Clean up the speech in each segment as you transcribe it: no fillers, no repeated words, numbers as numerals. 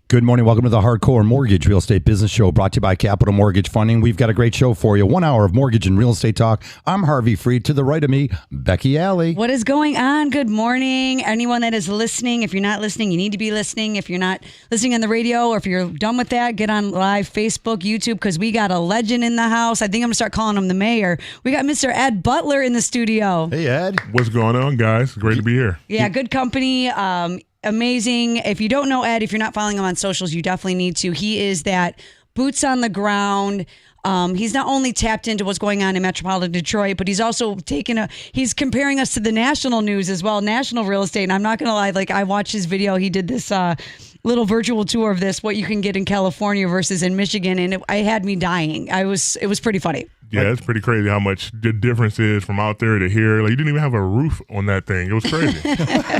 Good morning. Welcome to the Hardcore Mortgage Real Estate Business Show, brought to you by Capital Mortgage Funding. We've got a great show for you. 1 hour of mortgage and real estate talk. I'm Harvey Freed. To the right of me, Becky Alley. What is going on? Good morning. Anyone that is listening, if you're not listening, you need to be listening. If you're not listening on the radio or if you're done with that, get on live Facebook, YouTube, because we got a legend in the house. I think I'm going to start calling him the mayor. We got Mr. Ed Butler in the studio. Hey, Ed. What's going on, guys? Great to be here. Yeah, good company. Amazing. If you don't know Ed, if you're not following him on socials, you definitely need to. He is that boots on the ground. He's not only tapped into what's going on in metropolitan Detroit, but he's also he's comparing us to the national news as well, national real estate. And I'm not going to lie, like I watched his video. He did this little virtual tour of what you can get in California versus in Michigan. And it had me dying. It was pretty funny. Yeah, it's pretty crazy how much the difference is from out there to here. Like, you didn't even have a roof on that thing. It was crazy.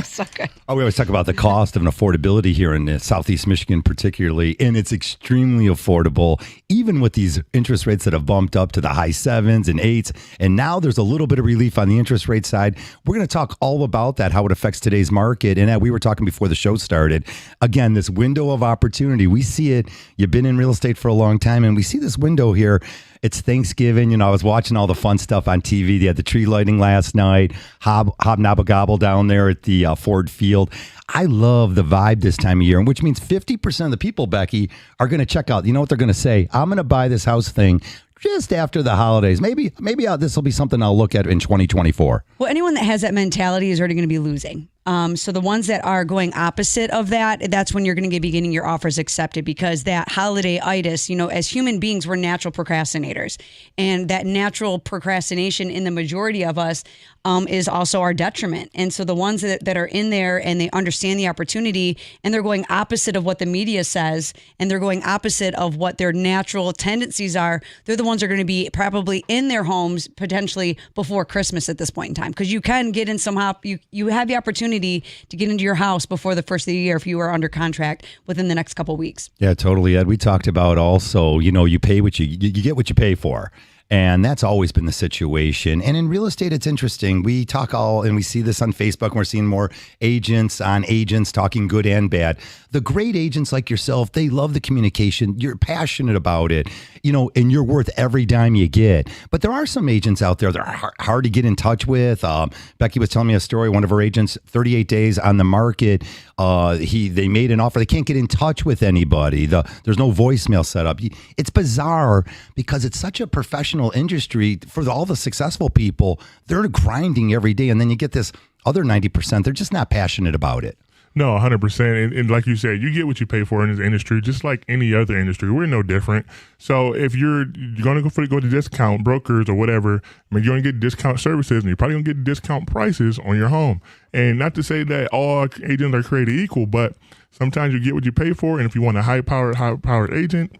So good. Oh, we always talk about the cost of an affordability here in Southeast Michigan particularly, and it's extremely affordable, even with these interest rates that have bumped up to the high 7s and 8s, and now there's a little bit of relief on the interest rate side. We're going to talk all about that, how it affects today's market, and we were talking before the show started. Again, this window of opportunity, we see it. You've been in real estate for a long time, and we see this window here. It's Thanksgiving. I was watching all the fun stuff on TV. They had the tree lighting last night, Hobnobble down there at the Ford Field. I love the vibe this time of year, which means 50% of the people, Becky, are going to check out. You know what they're going to say? I'm going to buy this house thing just after the holidays. Maybe this will be something I'll look at in 2024. Well, anyone that has that mentality is already going to be losing. So the ones that are going opposite of that, that's when you're going to be getting your offers accepted, because that holiday-itis, as human beings, we're natural procrastinators. And that natural procrastination in the majority of us is also our detriment. And so the ones that are in there and they understand the opportunity and they're going opposite of what the media says and they're going opposite of what their natural tendencies are, they're the ones that are going to be probably in their homes potentially before Christmas at this point in time. Because you can get in somehow, you have the opportunity to get into your house before the first of the year if you are under contract within the next couple of weeks. Yeah, totally, Ed. We talked about also, you pay what you get what you pay for. And that's always been the situation. And in real estate, it's interesting. We talk and we see this on Facebook, and we're seeing more agents on agents talking good and bad. The great agents like yourself, they love the communication. You're passionate about it, and you're worth every dime you get. But there are some agents out there that are hard to get in touch with. Becky was telling me a story. One of her agents, 38 days on the market. They made an offer. They can't get in touch with anybody. There's no voicemail set up. It's bizarre because it's such a professional industry. For all the successful people, they're grinding every day, and then you get this other 90%. They're just not passionate about it. No, 100%. And like you said, you get what you pay for in this industry, just like any other industry. We're no different. So if you're going to go to discount brokers or whatever, you're going to get discount services, and you're probably going to get discount prices on your home. And not to say that all agents are created equal, but sometimes you get what you pay for. And if you want a high-powered agent,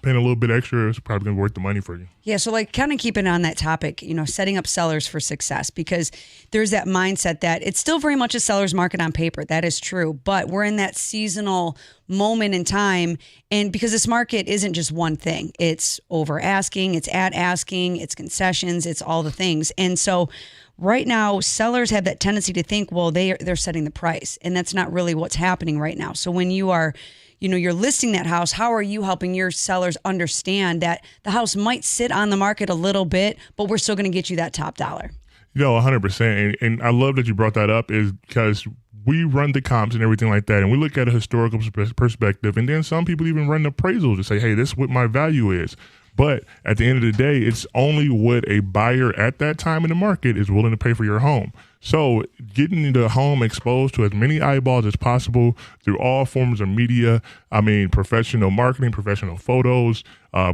paying a little bit extra is probably going to be worth the money for you. Yeah, so kind of keeping on that topic, setting up sellers for success, because there's that mindset that it's still very much a seller's market on paper. That is true. But we're in that seasonal moment in time. And because this market isn't just one thing, it's over asking, it's at asking, it's concessions, it's all the things. And so right now, sellers have that tendency to think, well, they're setting the price. And that's not really what's happening right now. So when you are you're listing that house, how are you helping your sellers understand that the house might sit on the market a little bit, but we're still going to get you that top dollar? 100%. And I love that you brought that up, is because we run the comps and everything like that, and we look at a historical perspective, and then some people even run appraisals to say, hey, this is what my value is. But at the end of the day, it's only what a buyer at that time in the market is willing to pay for your home. So getting the home exposed to as many eyeballs as possible through all forms of media, professional marketing, professional photos,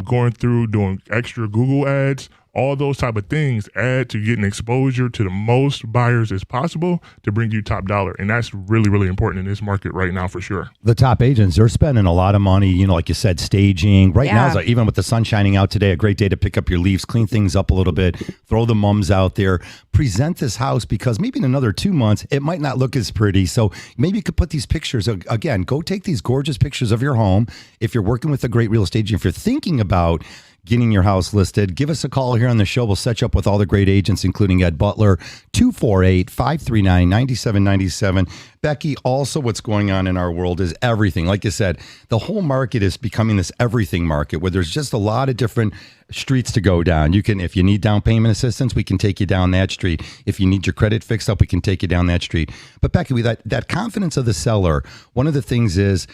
going through doing extra Google ads, all those type of things add to getting exposure to the most buyers as possible to bring you top dollar. And that's really, really important in this market right now for sure. The top agents, they're spending a lot of money, like you said, staging. Right now, even with the sun shining out today, a great day to pick up your leaves, clean things up a little bit, throw the mums out there, present this house, because maybe in another 2 months, it might not look as pretty. So maybe you could put these pictures, again, go take these gorgeous pictures of your home. If you're working with a great real estate agent, if you're thinking about getting your house listed, give us a call here on the show. We'll set you up with all the great agents, including Ed Butler, 248-539-9797. Becky, also what's going on in our world is everything. Like you said, the whole market is becoming this everything market where there's just a lot of different streets to go down. You can, if you need down payment assistance, we can take you down that street. If you need your credit fixed up, we can take you down that street. But Becky, with that confidence of the seller, one of the things is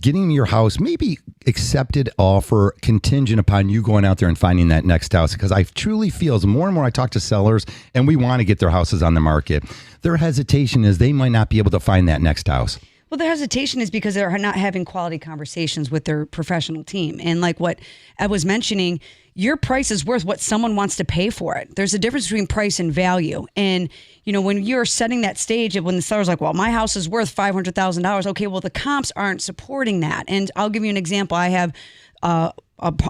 getting your house maybe accepted offer contingent upon you going out there and finding that next house. Because I truly feel as more and more I talk to sellers and we want to get their houses on the market, their hesitation is they might not be able to find that next house. Well, their hesitation is because they're not having quality conversations with their professional team. And like what I was mentioning, your price is worth what someone wants to pay for it. There's a difference between price and value. And, you know, when you're setting that stage of when the seller's like, well, my house is worth $500,000. Okay, well, the comps aren't supporting that. And I'll give you an example. I have a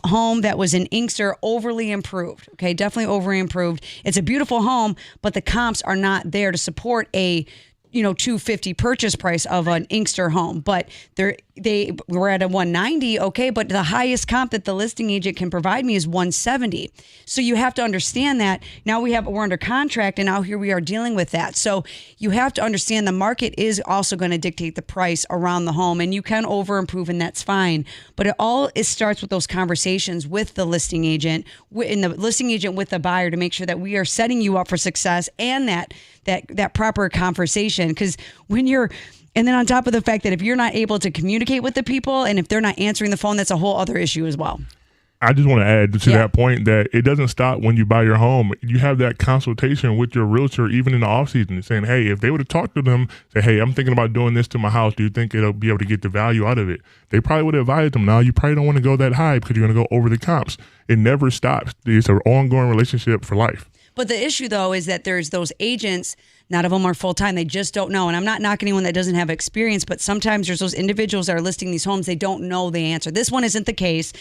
home that was in Inkster, overly improved. Okay, definitely overly improved. It's a beautiful home, but the comps are not there to support a $250 purchase price of an Inkster home, but they were at a 190. Okay, but the highest comp that the listing agent can provide me is 170. So you have to understand that now we're under contract, and now here we are dealing with that. So you have to understand the market is also going to dictate the price around the home, and you can over improve, and that's fine. But it starts with those conversations with the listing agent, and the listing agent with the buyer to make sure that we are setting you up for success and that proper conversation. Because and then on top of the fact that if you're not able to communicate with the people and if they're not answering the phone, that's a whole other issue as well. I just want to add to that point that it doesn't stop when you buy your home. You have that consultation with your realtor, even in the off season, saying, hey, if they would have talked to them, say, hey, I'm thinking about doing this to my house. Do you think it'll be able to get the value out of it? They probably would have advised them. Now, you probably don't want to go that high because you're going to go over the comps. It never stops. It's an ongoing relationship for life. But the issue, though, is that there's those agents, not of them are full-time. They just don't know. And I'm not knocking anyone that doesn't have experience, but sometimes there's those individuals that are listing these homes. They don't know the answer. This one isn't the case.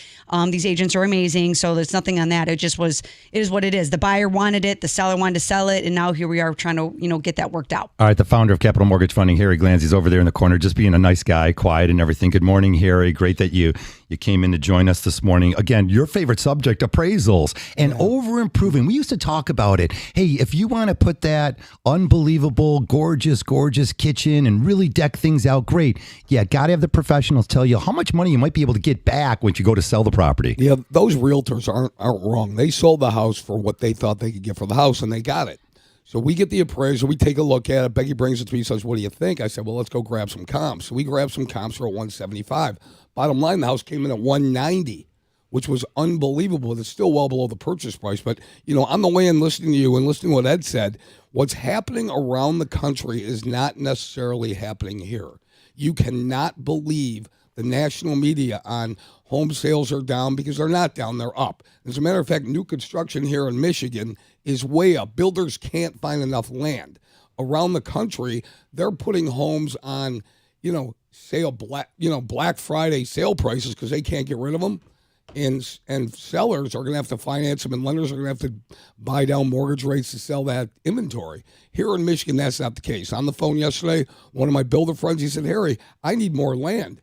These agents are amazing, so there's nothing on that. It is what it is. The buyer wanted it. The seller wanted to sell it. And now here we are trying to, get that worked out. All right. The founder of Capital Mortgage Funding, Harry Glanzy's over there in the corner, just being a nice guy, quiet and everything. Good morning, Harry. Great that you came in to join us this morning. Again, your favorite subject, appraisals and over improving. We used to talk about it. Hey, if you want to put that unbelievable, gorgeous kitchen and really deck things out, great. Yeah, got to have the professionals tell you how much money you might be able to get back when you go to sell the property. Yeah, those realtors aren't wrong. They sold the house for what they thought they could get for the house, and they got it. So we get the appraisal, we take a look at it. Becky brings it to me and says, what do you think? I said, well, let's go grab some comps. So we grabbed some comps for 175. Bottom line, the house came in at 190, which was unbelievable. It's still well below the purchase price. But, on the way in listening to you and listening to what Ed said, what's happening around the country is not necessarily happening here. You cannot believe the national media on home sales are down because they're not down, they're up. As a matter of fact, new construction here in Michigan is way up. Builders can't find enough land. Around the country, they're putting homes on, Black Friday sale prices because they can't get rid of them. And sellers are going to have to finance them, and lenders are going to have to buy down mortgage rates to sell that inventory. Here in Michigan, that's not the case. On the phone yesterday, one of my builder friends, he said, Harry, I need more land.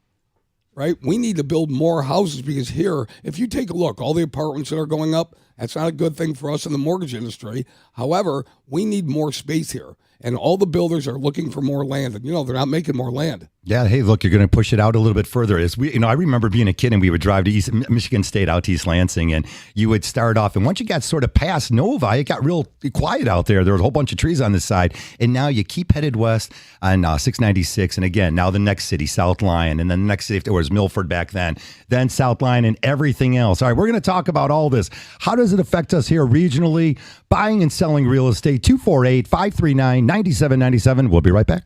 Right? We need to build more houses because here, if you take a look, all the apartments that are going up, that's not a good thing for us in the mortgage industry. However, we need more space here. And all the builders are looking for more land. And, they're not making more land. Yeah. Hey, look, you're going to push it out a little bit further. I remember being a kid and we would drive to East Michigan State out to East Lansing, and you would start off. And once you got sort of past Novi, it got real quiet out there. There was a whole bunch of trees on this side. And now you keep headed west on 696. And again, now the next city, South Lyon. And then the next city, if there was Milford back then South Lyon and everything else. All right, we're going to talk about all this. How does it affect us here regionally? Buying and selling real estate, 248-539-9797. We'll be right back.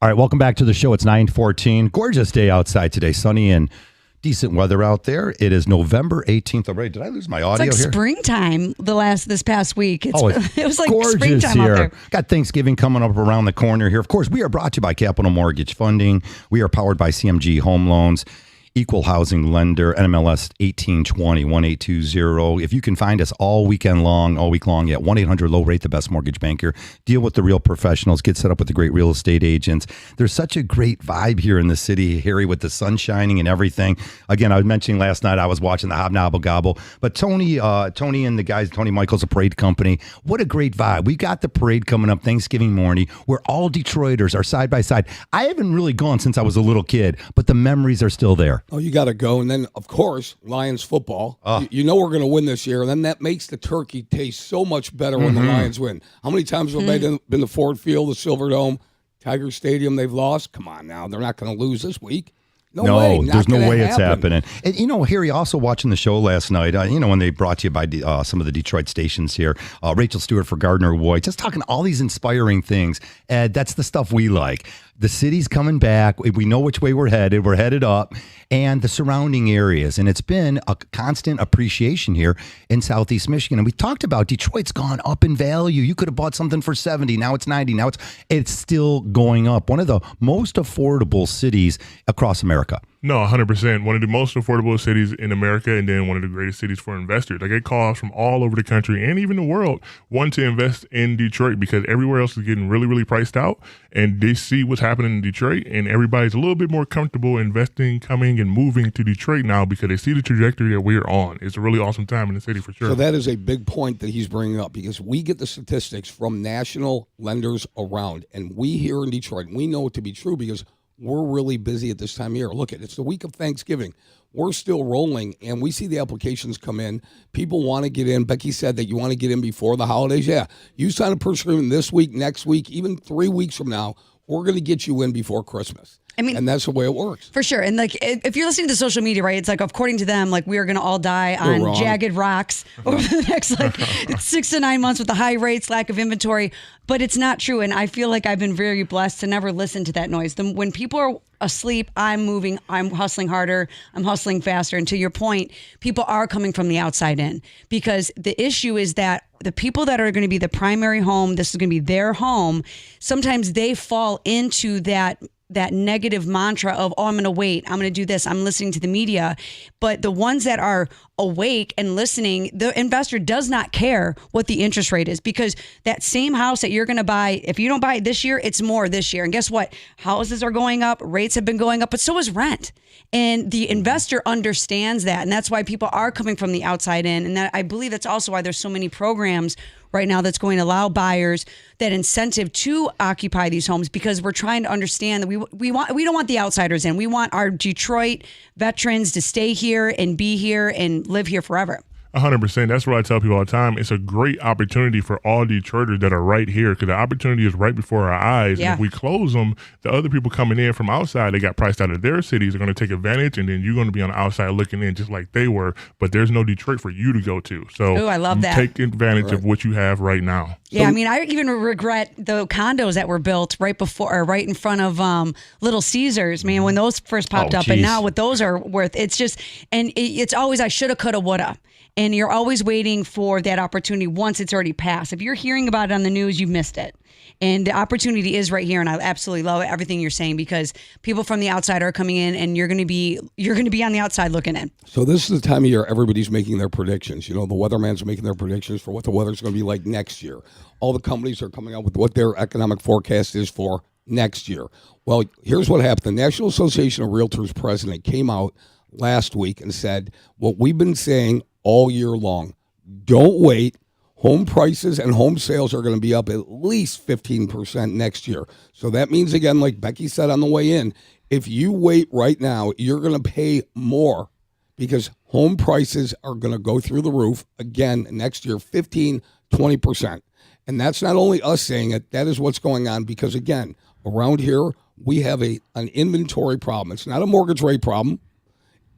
All right, welcome back to the show. It's 9:14. Gorgeous day outside today. Sunny and decent weather out there. It is November 18th already. Did I lose my audio It's like here? springtime this past week. It's, It's it was like gorgeous springtime here. out there. Got Thanksgiving coming up around the corner here. Of course, we are brought to you by Capital Mortgage Funding. We are powered by CMG Home Loans. Equal housing lender, NMLS 1820-1820. If you can find us all week long at 1-800-LOW-RATE, the best mortgage banker. Deal with the real professionals. Get set up with the great real estate agents. There's such a great vibe here in the city, Harry, with the sun shining and everything. Again, I was mentioning last night I was watching the Hobnobble Gobble, but Tony and the guys, Tony Michael's a parade company. What a great vibe. We got the parade coming up Thanksgiving morning where all Detroiters are side by side. I haven't really gone since I was a little kid, but the memories are still there. Oh, you got to go. And then, of course, Lions football. You know we're going to win this year. And then that makes the turkey taste so much better when the Lions win. How many times have they been to Ford Field, the Silverdome, Tiger Stadium they've lost? Come on now. They're not going to lose this week. No way. There's no way it's happen. happening. And, Harry, also watching the show last night, when they brought to you by some of the Detroit stations here, Rachel Stewart for Gardner White, just talking all these inspiring things. That's the stuff we like. The city's coming back. We know which way we're headed. We're headed up. And the surrounding areas. And it's been a constant appreciation here in Southeast Michigan. And we talked about Detroit's gone up in value. You could have bought something for 70. Now it's 90. Now it's still going up. One of the most affordable cities across America. No, 100%. One of the most affordable cities in America, and then one of the greatest cities for investors. I get calls from all over the country and even the world want to invest in Detroit because everywhere else is getting really, really priced out, and they see what's happening in Detroit, and everybody's a little bit more comfortable investing, coming, and moving to Detroit now because they see the trajectory that we're on. It's a really awesome time in the city for sure. So that is a big point that he's bringing up because we get the statistics from national lenders around, and we here in Detroit, we know it to be true because we're really busy at this time of year. Look, it's the week of Thanksgiving. We're still rolling, and we see the applications come in. People want to get in. Becky said that you want to get in before the holidays. Yeah, you sign a person in this week, next week, even 3 weeks from now, we're going to get you in before Christmas. I mean, and that's the way it works. For sure. And like, if you're listening to social media, right, it's like, according to them, like, we are going to all die on jagged rocks over the next, 6 to 9 months with the high rates, lack of inventory. But it's not true. And I feel like I've been very blessed to never listen to that noise. When people are asleep, I'm moving, I'm hustling harder, I'm hustling faster. And to your point, people are coming from the outside in because the issue is that the people that are going to be the primary home, this is going to be their home, sometimes they fall into that negative mantra of, oh, I'm going to wait, I'm going to do this, I'm listening to the media. But the ones that are awake and listening, the investor does not care what the interest rate is because that same house that you're going to buy, if you don't buy it this year, it's more this year. And guess what? Houses are going up, rates have been going up, but so is rent. And the investor understands that. And that's why people are coming from the outside in. And that, I believe that's also why there's so many programs right now that's going to allow buyers that incentive to occupy these homes because we're trying to understand that we don't want the outsiders in. We want our Detroit veterans to stay here and be here and live here forever. 100%. That's what I tell people all the time. It's a great opportunity for all Detroiters that are right here because the opportunity is right before our eyes. Yeah. And if we close them, the other people coming in from outside, they got priced out of their cities, are going to take advantage, and then you're going to be on the outside looking in just like they were. But there's no Detroit for you to go to. So Ooh, I love that. Take advantage of what you have right now. Yeah, I mean, I even regret the condos that were built right in front of Little Caesars, man, when those first popped up. Geez. And now what those are worth, it's just, and it's always, I shoulda, coulda, woulda. And you're always waiting for that opportunity once it's already passed. If you're hearing about it on the news, you've missed it. And the opportunity is right here. And I absolutely love everything you're saying because people from the outside are coming in and you're going to be on the outside looking in. So this is the time of year everybody's making their predictions. The weatherman's making their predictions for what the weather's going to be like next year. All the companies are coming out with what their economic forecast is for next year. Well, here's what happened. The National Association of Realtors president came out last week and said what we've been saying all year long. Don't wait. Home prices and home sales are going to be up at least 15% next year. So that means, again, like Becky said on the way in, if you wait right now, you're going to pay more because home prices are going to go through the roof again next year, 15, 20%. And that's not only us saying it, that is what's going on because, again, around here, we have an inventory problem. It's not a mortgage rate problem.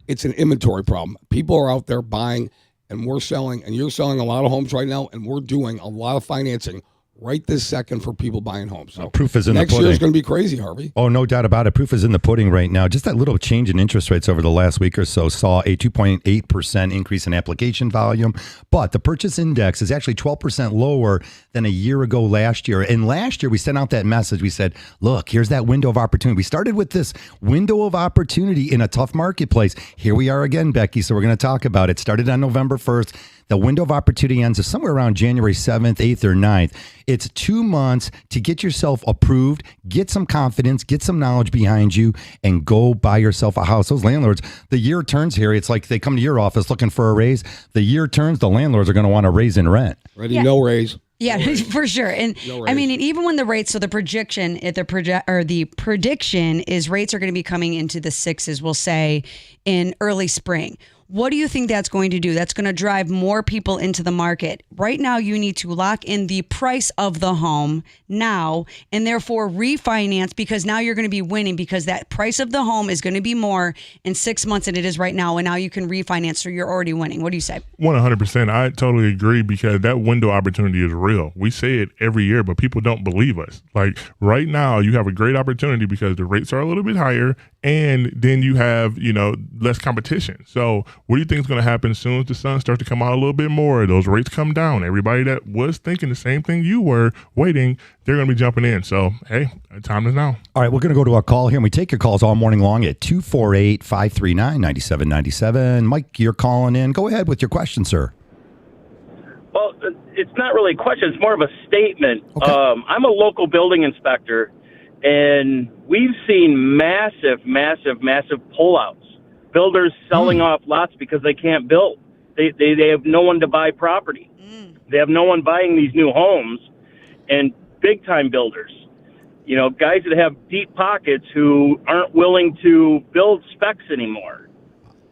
It's an inventory problem. People are out there buying, and we're selling, and you're selling a lot of homes right now, and we're doing a lot of financing right this second for people buying homes. So Proof is in the next year pudding. is going to be crazy, Harvey. Oh, no doubt about it. Proof is in the pudding right now. Just that little change in interest rates over the last week or so saw a 2.8% increase in application volume, but the purchase index is actually 12% lower than a year ago last year. And last year we sent out that message. We said, look, here's that window of opportunity. We started with this window of opportunity in a tough marketplace. Here we are again, Becky. So we're going to talk about it. Started on November 1st. The window of opportunity ends somewhere around January 7th, 8th, or 9th. It's 2 months to get yourself approved, get some confidence, get some knowledge behind you, and go buy yourself a house. Those landlords, the year turns here. It's like they come to your office looking for a raise. The year turns, the landlords are going to want a raise in rent. Ready? No raise. Yeah, for sure. And No I mean, raise. and even when the rates, so the prediction is rates are going to be coming into the sixes, we'll say in early spring. What do you think that's going to do? That's going to drive more people into the market. Right now, you need to lock in the price of the home now and therefore refinance, because now you're going to be winning, because that price of the home is going to be more in 6 months than it is right now. And now you can refinance, so you're already winning. What do you say? 100%. I totally agree, because that window opportunity is real. We say it every year, but people don't believe us. Like right now, you have a great opportunity because the rates are a little bit higher, and then you have, less competition. So what do you think is going to happen as soon as the sun starts to come out a little bit more? Those rates come down. Everybody that was thinking the same thing you were waiting, they're going to be jumping in. So, hey, time is now. All right, we're going to go to a call here, and we take your calls all morning long at 248-539-9797. Mike, you're calling in. Go ahead with your question, sir. Well, it's not really a question. It's more of a statement. Okay. I'm a local building inspector, and we've seen massive pullouts. Builders selling off lots because they can't build. They have no one to buy property. They have no one buying these new homes, and big-time builders. Guys that have deep pockets who aren't willing to build specs anymore.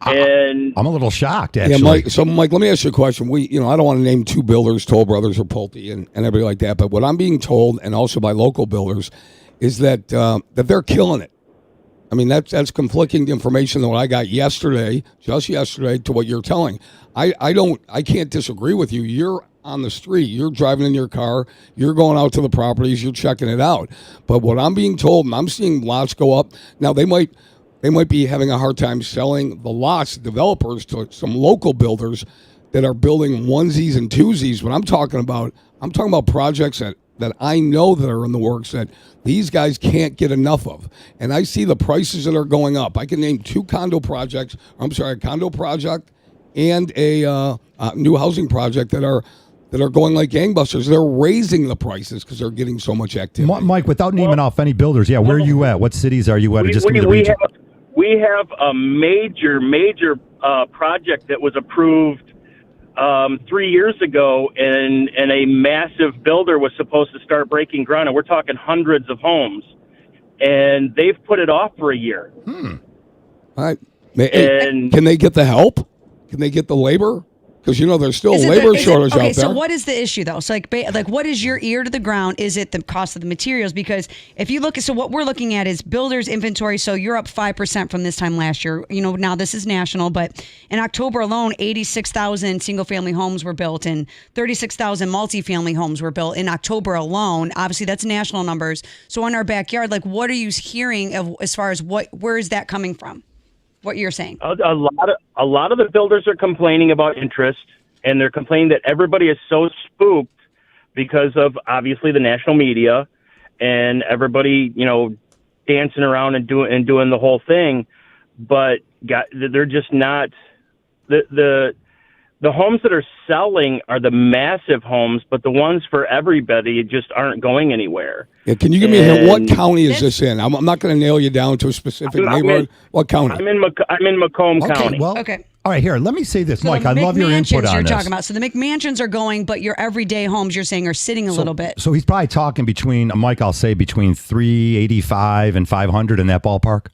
And I'm a little shocked, actually. Yeah, Mike. So, Mike, let me ask you a question. I don't want to name two builders, Toll Brothers or Pulte, and everybody like that. But what I'm being told, and also by local builders, is that they're killing it. I mean, that's conflicting information than what I got just yesterday, to what you're telling. I can't disagree with you. You're on the street. You're driving in your car. You're going out to the properties. You're checking it out. But what I'm being told, and I'm seeing lots go up. Now, they might be having a hard time selling the lots, developers, to some local builders that are building onesies and twosies. But I'm talking about projects that I know that are in the works that these guys can't get enough of. And I see the prices that are going up. I can name two condo projects. A condo project and a new housing project that are going like gangbusters. They're raising the prices because they're getting so much activity. Mike, without naming off any builders, where are you at? What cities are you at? Just give me the region. We have a major project that was approved 3 years ago, and a massive builder was supposed to start breaking ground, and we're talking hundreds of homes, and they've put it off for a year. All right. Can they get the help? Can they get the labor? Because there's still labor shortage out there. So what is the issue though? So like what is your ear to the ground? Is it the cost of the materials? Because if you look at, so what we're looking at is builders inventory. So you're up 5% from this time last year. Now this is national, but in October alone, 86,000 single family homes were built and 36,000 multifamily homes were built in October alone. Obviously that's national numbers. So in our backyard, like what are you hearing as far as where is that coming from? What you're saying? A lot of the builders are complaining about interest, and they're complaining that everybody is so spooked because of obviously the national media and everybody, dancing around and doing the whole thing. But they're just not the homes that are selling are the massive homes, but the ones for everybody just aren't going anywhere. Yeah, can you give me a hint? What county is this in? I'm not going to nail you down to a specific neighborhood. What county? I'm in Macomb County. Well, okay. All right, here, let me say this, So Mike. the I love your input McMansions on you're this. talking about. So the McMansions are going, but your everyday homes, you're saying, are sitting a little bit. So he's probably talking between, Mike, I'll say between 385 and 500 in that ballpark.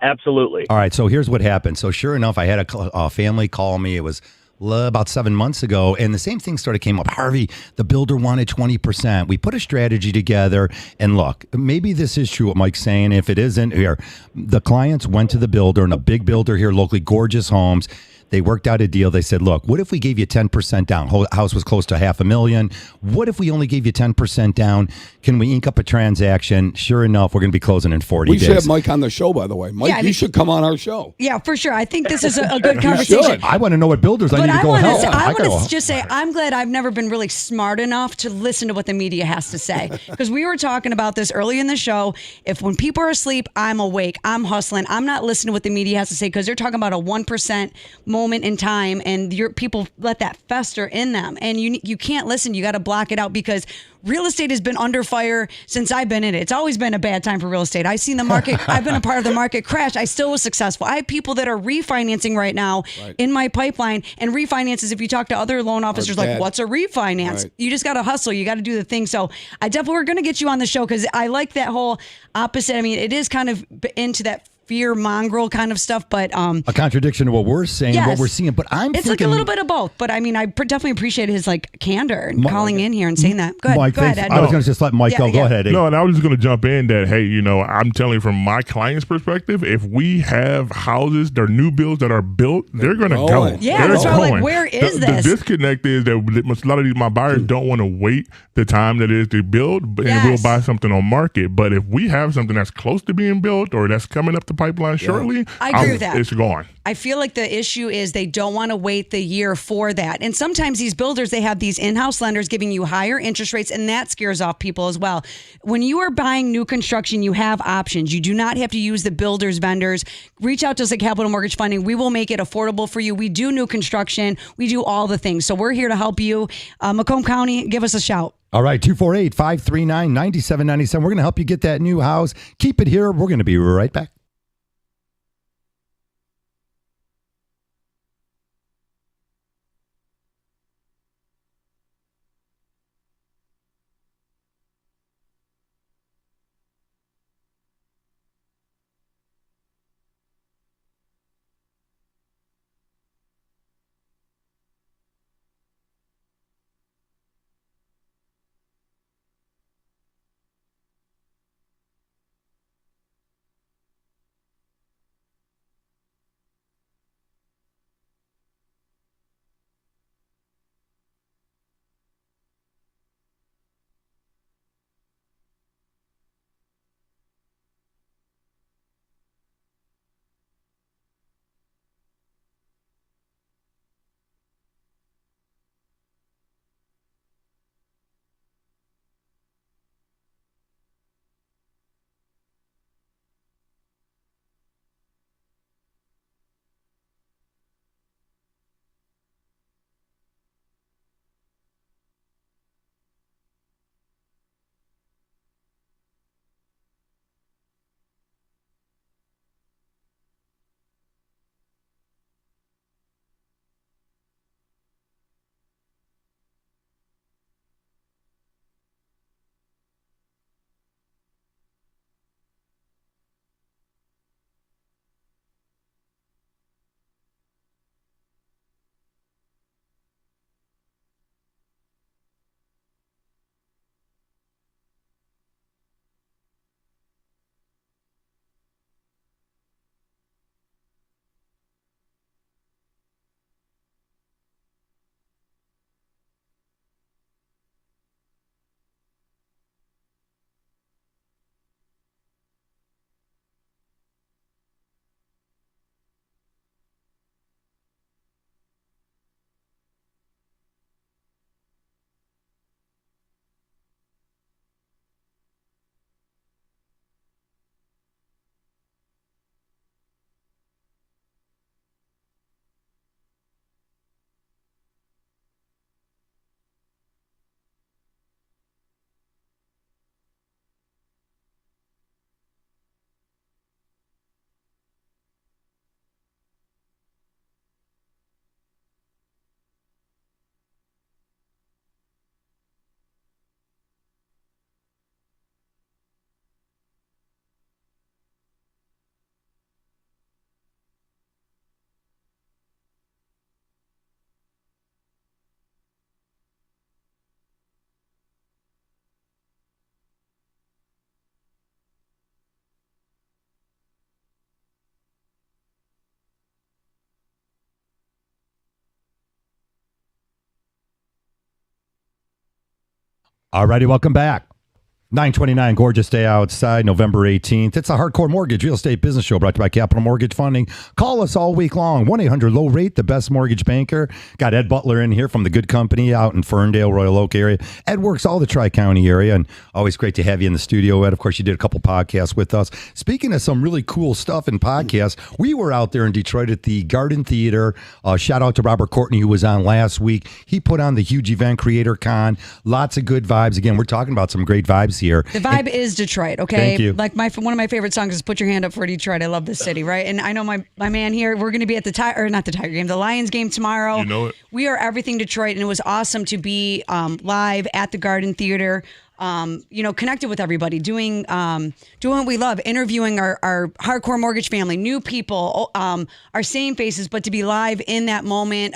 Absolutely. All right, so here's what happened. So sure enough, I had a family call me. It was about 7 months ago, and the same thing came up. Harvey, the builder wanted 20%. We put a strategy together, and look, maybe this is true what Mike's saying. If it isn't, here, the clients went to the builder, and a big builder here locally, Gorgeous Homes. They worked out a deal. They said, look, what if we gave you 10% down? House was close to $500,000. What if we only gave you 10% down? Can we ink up a transaction? Sure enough, we're going to be closing in 40 days. We should have Mike on the show, by the way. Mike, Yeah, you should come on our show. Yeah, for sure. I think this is a good conversation. I want to know what builders I But need to I go want help. to just say I'm glad I've never been really smart enough to listen to what the media has to say. Because we were talking about this early in the show. If when people are asleep, I'm awake, I'm hustling, I'm not listening to what the media has to say because they're talking about a 1% moment in time, and your people let that fester in them, and you can't listen. You got to block it out because real estate has been under fire since I've been in it. It's always been a bad time for real estate. I've seen the market. I've been a part of the market crash. I still was successful. I have people that are refinancing right now in my pipeline, and refinances. If you talk to other loan officers, like, what's a refinance? Right. You just got to hustle. You got to do the thing. So I definitely, we're going to get you on the show because I like that whole opposite. I mean, it is kind of into that fear mongrel kind of stuff, but a contradiction to what we're saying, yes, what we're seeing. But I'm it's thinking, like a little bit of both. But I mean, I definitely appreciate his like candor and calling in here and saying that. Go ahead, Mike, go ahead, Ed. I was going to just let Mike go. Go ahead, Ed. No, and I was just going to jump in that, hey, you know, I'm telling you from my client's perspective, if we have houses, they're new builds that are built, they're going to go. Yeah, they're that's why I'm like, going. where is the this? The disconnect is that a lot of my buyers don't want to wait the time that it is to build, and we'll buy something on market. But if we have something that's close to being built or that's coming up the pipeline shortly, I agree with that. It's gone. I feel like the issue is they don't want to wait the year for that. And sometimes these builders, they have these in-house lenders giving you higher interest rates, and that scares off people as well. When you are buying new construction, you have options. You do not have to use the builders vendors. Reach out to us at Capital Mortgage Funding. We will make it affordable for you. We do new construction. We do all the things. So we're here to help you. Macomb County, give us a shout. All right, 248-539-9797. We're going to help you get that new house. Keep it here. We're going to be right back. All righty, welcome back. 929, gorgeous day outside, November 18th. It's a Hardcore Mortgage Real Estate Business Show brought to you by Capital Mortgage Funding. Call us all week long, 1-800-LOW-RATE, the best mortgage banker. Got Ed Butler in here from the Good Company out in Ferndale, Royal Oak area. Ed works all the Tri-County area, and always great to have you in the studio, Ed. Of course, you did a couple podcasts with us. Speaking of some really cool stuff in podcasts, we were out there in Detroit at the Garden Theater. Shout out to Robert Courtney, who was on last week. He put on the huge event, Creator Con. Lots of good vibes. Again, we're talking about some great vibes here. The vibe is Detroit, okay? Thank you. Like one of my favorite songs is "Put Your Hand Up for Detroit." I love this city, right? And I know my man here. We're going to be at the Lions game tomorrow. You know it. We are everything Detroit, and it was awesome to be live at the Garden Theater. Connected with everybody, doing what we love, interviewing our hardcore mortgage family, new people, our same faces, but to be live in that moment.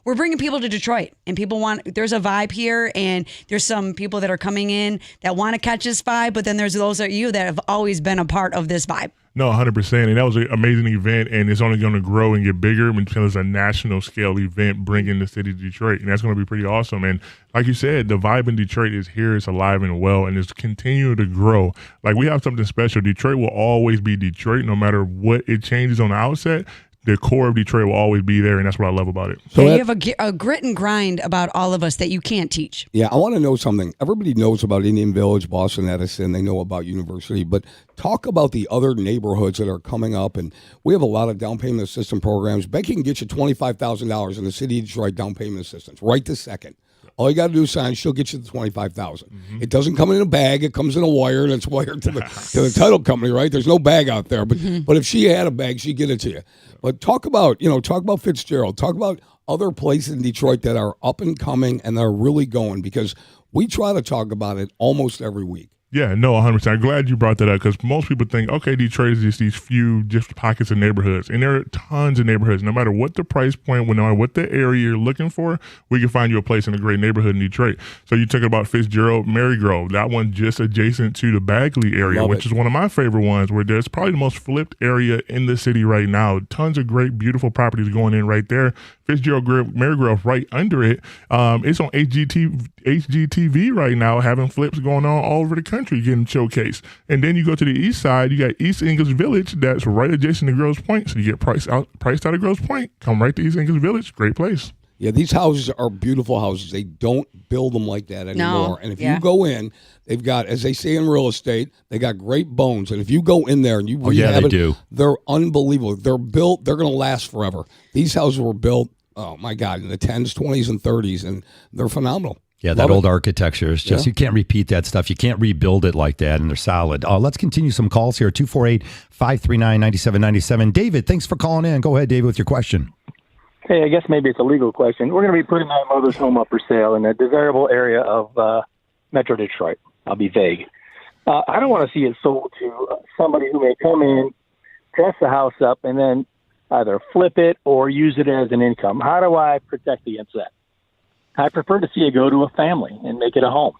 We're bringing people to Detroit, and there's a vibe here, and there's some people that are coming in that want to catch this vibe, but then there's those of you that have always been a part of this vibe. No, 100%. And that was an amazing event, and it's only going to grow and get bigger until it's a national scale event bringing the city to Detroit. And that's going to be pretty awesome. And like you said, the vibe in Detroit is here, it's alive and well, and it's continuing to grow. Like, we have something special. Detroit will always be Detroit, no matter what it changes on the outset. The core of Detroit will always be there, and that's what I love about it. So you have a grit and grind about all of us that you can't teach. Yeah, I want to know something. Everybody knows about Indian Village, Boston Edison. They know about University. But talk about the other neighborhoods that are coming up. And we have a lot of down payment assistance programs. Becky can get you $25,000 in the city of Detroit down payment assistance right this second. All you got to do is sign. She'll get you the $25,000. Mm-hmm. It doesn't come in a bag. It comes in a wire, and it's wired to the title company. Right? There's no bag out there. But if she had a bag, she'd get it to you. But talk about Fitzgerald. Talk about other places in Detroit that are up and coming and they're really going, because we try to talk about it almost every week. Yeah, no, 100%. I'm glad you brought that up, because most people think, okay, Detroit is just these few just pockets of neighborhoods. And there are tons of neighborhoods. No matter what the price point, no matter what the area you're looking for, we can find you a place in a great neighborhood in Detroit. So you talk about Fitzgerald, Marygrove, that one just adjacent to the Bagley area, which is one of my favorite ones, where there's probably the most flipped area in the city right now. Tons of great, beautiful properties going in right there. Fitzgerald, Marygrove right under it. It's on HGTV right now, having flips going on all over the country, getting showcased. And then you go to the east side, you got East English Village, that's right adjacent to Grosse Pointe. So you get priced out of Grosse Pointe, come right to East English Village. Great place. Yeah, these houses are beautiful houses. They don't build them like that anymore. No. And if you go in, they've got, as they say in real estate, they got great bones. And if you go in there and you rehab they do. They're unbelievable. They're built, they're going to last forever. These houses were built, oh my God, in the 10s, 20s, and 30s, and they're phenomenal. Yeah, that old architecture is just, you can't repeat that stuff. You can't rebuild it like that, and they're solid. Let's continue some calls here. 248-539-9797. David, thanks for calling in. Go ahead, David, with your question. Hey, I guess maybe it's a legal question. We're going to be putting my mother's home up for sale in a desirable area of Metro Detroit. I'll be vague. I don't want to see it sold to somebody who may come in, dress the house up, and then either flip it or use it as an income. How do I protect against that? I prefer to see it go to a family and make it a home.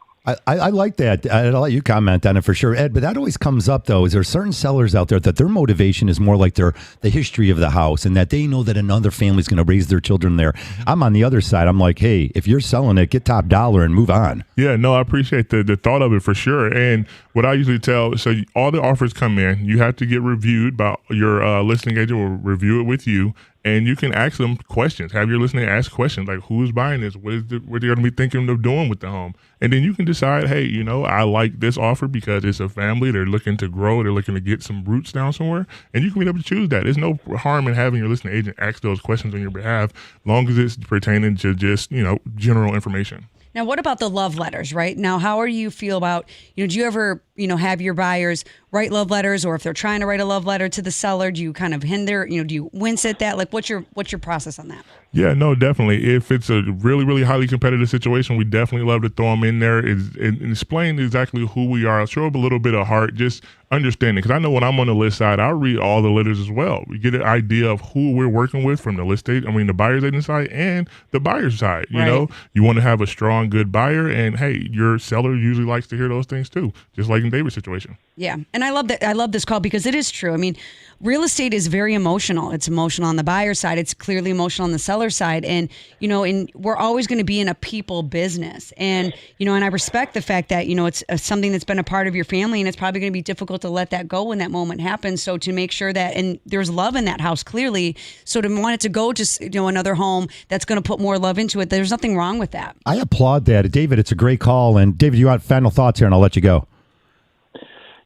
I like that. I'll let you comment on it for sure, Ed. But that always comes up, though, is there certain sellers out there that their motivation is more like the history of the house, and that they know that another family's going to raise their children there. I'm on the other side. I'm like, hey, if you're selling it, get top dollar and move on. Yeah, no, I appreciate the thought of it for sure. And what I usually tell, so all the offers come in, you have to get reviewed by your listing agent will review it with you. And you can ask them questions. Have your listener ask questions like, who is buying this? What they're going to be thinking of doing with the home? And then you can decide, hey, I like this offer because it's a family. They're looking to grow. They're looking to get some roots down somewhere. And you can be able to choose that. There's no harm in having your listening agent ask those questions on your behalf, long as it's pertaining to just, general information. Now, what about the love letters, right? Now, how are you feel about, do you ever, have your buyers write love letters, or if they're trying to write a love letter to the seller, do you kind of hinder, do you wince at that? Like, what's your process on that? Yeah, no, definitely. If it's a really, really highly competitive situation, we definitely love to throw them in there and explain exactly who we are. I'll show up a little bit of heart, just understanding. Because I know when I'm on the list side, I'll read all the letters as well. We get an idea of who we're working with from the the buyer's agent side and the buyer's side. You know, you want to have a strong, good buyer, and hey, your seller usually likes to hear those things too, just like in David's situation. Yeah, and I love that. I love this call because it is true. I mean, real estate is very emotional. It's emotional on the buyer side. It's clearly emotional on the seller seller side. And, and we're always going to be in a people business. And, and I respect the fact that, it's something that's been a part of your family, and it's probably going to be difficult to let that go when that moment happens. So to make sure that, and there's love in that house clearly. So to want it to go to, another home that's going to put more love into it, there's nothing wrong with that. I applaud that. David, it's a great call. And David, you have final thoughts here, and I'll let you go.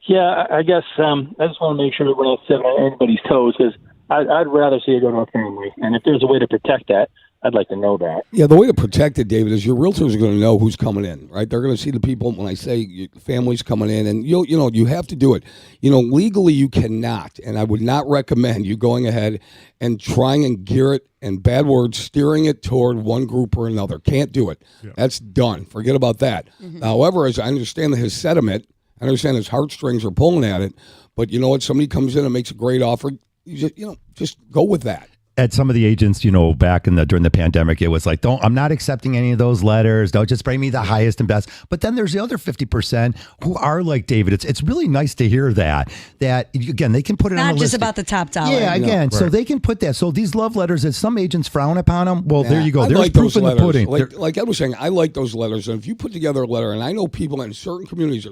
Yeah, I guess I just want to make sure that we're not stepping on anybody's toes, because I'd rather see it go to a family. And if there's a way to protect that, I'd like to know that. Yeah, the way to protect it, David, is your realtors are going to know who's coming in, right? They're going to see the people when I say families coming in, and you have to do it. Legally you cannot, and I would not recommend you going ahead and trying and gear it, and bad words, steering it toward one group or another. Can't do it. Yeah. That's done. Forget about that. Mm-hmm. However, as I understand his sentiment, I understand his heartstrings are pulling at it, but you know what? Somebody comes in and makes a great offer. You just go with that. At some of the agents, back during the pandemic, it was like, I'm not accepting any of those letters. Don't just bring me the highest and best. But then there's the other 50% who are like David. It's really nice to hear that again, they can put it on not a just list. about the top dollar. Yeah, again, Right. So they can put that. So these love letters, as some agents frown upon them, well, there you go. I There's like proof those in the letters. pudding. Like I was saying, I like those letters. And if you put together a letter, and I know people in certain communities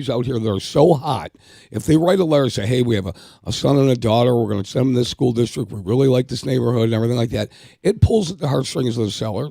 out here that are so hot, if they write a letter and say, hey, we have a son and a daughter, we're going to send them to this school district, we really like this neighborhood and everything like that, it pulls at the heartstrings of the seller.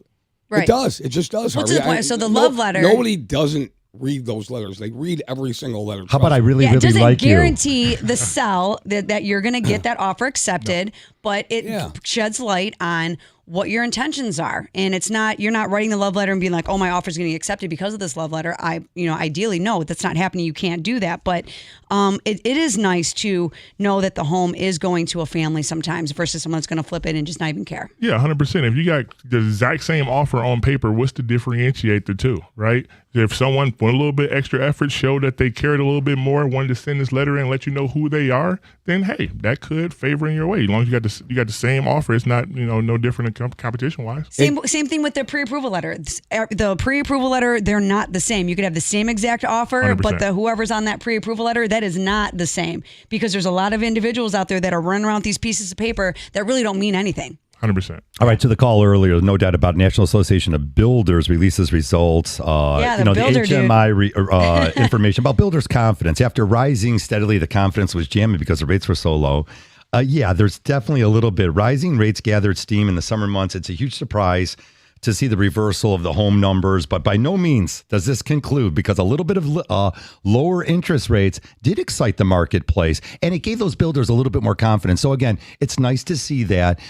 Right. It does. It just does. What's the point? So the love letter. Nobody doesn't read those letters. They read every single letter. How about I really it doesn't like you? guarantee the sell that you're going to get that offer accepted, but it sheds light on what your intentions are. And it's not, you're not writing the love letter and being like, oh, my offer is going to get accepted because of this love letter. Ideally, no, that's not happening. You can't do that. But it is nice to know that the home is going to a family sometimes versus someone that's going to flip it and just not even care. Yeah, 100%. If you got the exact same offer on paper, what's to differentiate the two, right? If someone with a little bit extra effort showed that they cared a little bit more, wanted to send this letter in and let you know who they are, then hey, that could favor in your way. As long as you got the same offer, it's not no different than competition wise. Same thing with the pre-approval letter. The pre-approval letter, they're not the same. You could have the same exact offer, 100%. but whoever's on that pre-approval letter, that is not the same, because there's a lot of individuals out there that are running around with these pieces of paper that really don't mean anything. 100%. All right, to the call earlier, no doubt about National Association of Builders releases results. The the builder HMI information about builders' confidence. After rising steadily, the confidence was jamming because the rates were so low. There's definitely a little bit. Rising rates gathered steam in the summer months. It's a huge surprise to see the reversal of the home numbers, but by no means does this conclude, because a little bit of lower interest rates did excite the marketplace, and it gave those builders a little bit more confidence. So again, it's nice to see that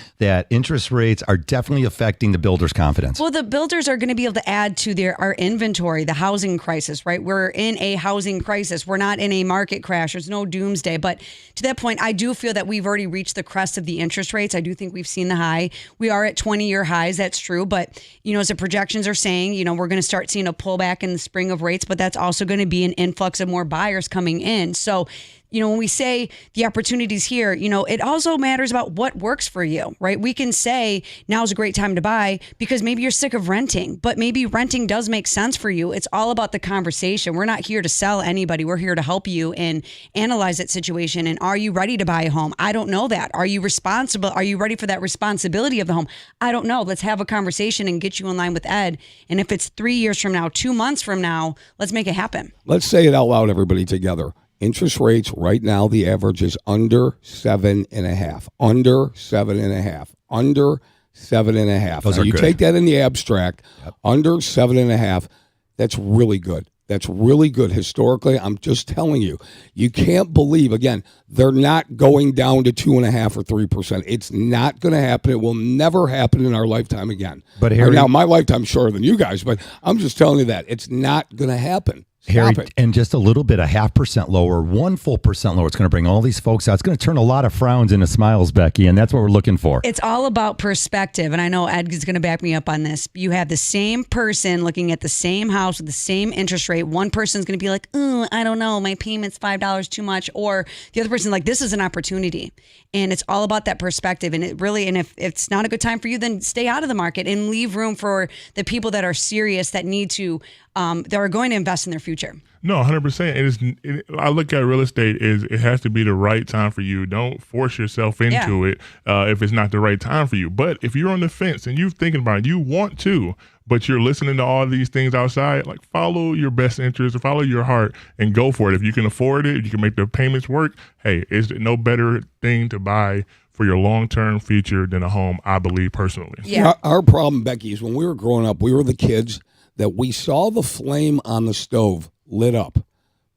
interest rates are definitely affecting the builders' confidence. Well, the builders are going to be able to add to our inventory, the housing crisis, right? We're in a housing crisis. We're not in a market crash. There's no doomsday. But to that point, I do feel that we've already reached the crest of the interest rates. I do think we've seen the high. We are at 20-year highs. That's true. But as the projections are saying, we're going to start seeing a pullback in the spring of rates, but that's also going to be an influx of more buyers coming in. So, when we say the opportunities here, it also matters about what works for you, right? We can say now's a great time to buy because maybe you're sick of renting, but maybe renting does make sense for you. It's all about the conversation. We're not here to sell anybody. We're here to help you and analyze that situation. And are you ready to buy a home? I don't know that. Are you responsible? Are you ready for that responsibility of the home? I don't know. Let's have a conversation and get you in line with Ed. And if it's 3 years from now, 2 months from now, let's make it happen. Let's say it out loud, everybody together. Interest rates right now, the average is under 7.5. Under 7.5. Under 7.5. Those now, are you good. take that in the abstract. Yep. Under 7.5. That's really good. That's really good. Historically, I'm just telling you, you can't believe, again, they're not going down to 2.5% or 3%. It's not going to happen. It will never happen in our lifetime again. But Harry, now, my lifetime's shorter than you guys, but I'm just telling you that. It's not going to happen. Harry, Stop it. and just a little bit, 0.5% lower, 1 full percent lower. It's going to bring all these folks out. It's going to turn a lot of frowns into smiles, Becky, and that's what we're looking for. It's all about perspective, and I know Ed is going to back me up on this. You have the same person looking at the same house with the same interest rate. One person's going to be like, "Oh, I don't know, my payment's $5 too much," or the other person's like, "This is an opportunity." And it's all about that perspective. And if it's not a good time for you, then stay out of the market and leave room for the people that are serious, that need to that are going to invest in their future. No, 100%. I look at real estate is it has to be the right time for you. Don't force yourself into it if it's not the right time for you. But if you're on the fence and you're thinking about it, you want to, but you're listening to all these things outside, like follow your best interest or follow your heart and go for it. If you can afford it, if you can make the payments work, hey, it's no better thing to buy for your long-term future than a home, I believe personally. Yeah. Our problem, Becky, is when we were growing up, we were the kids that we saw the flame on the stove lit up,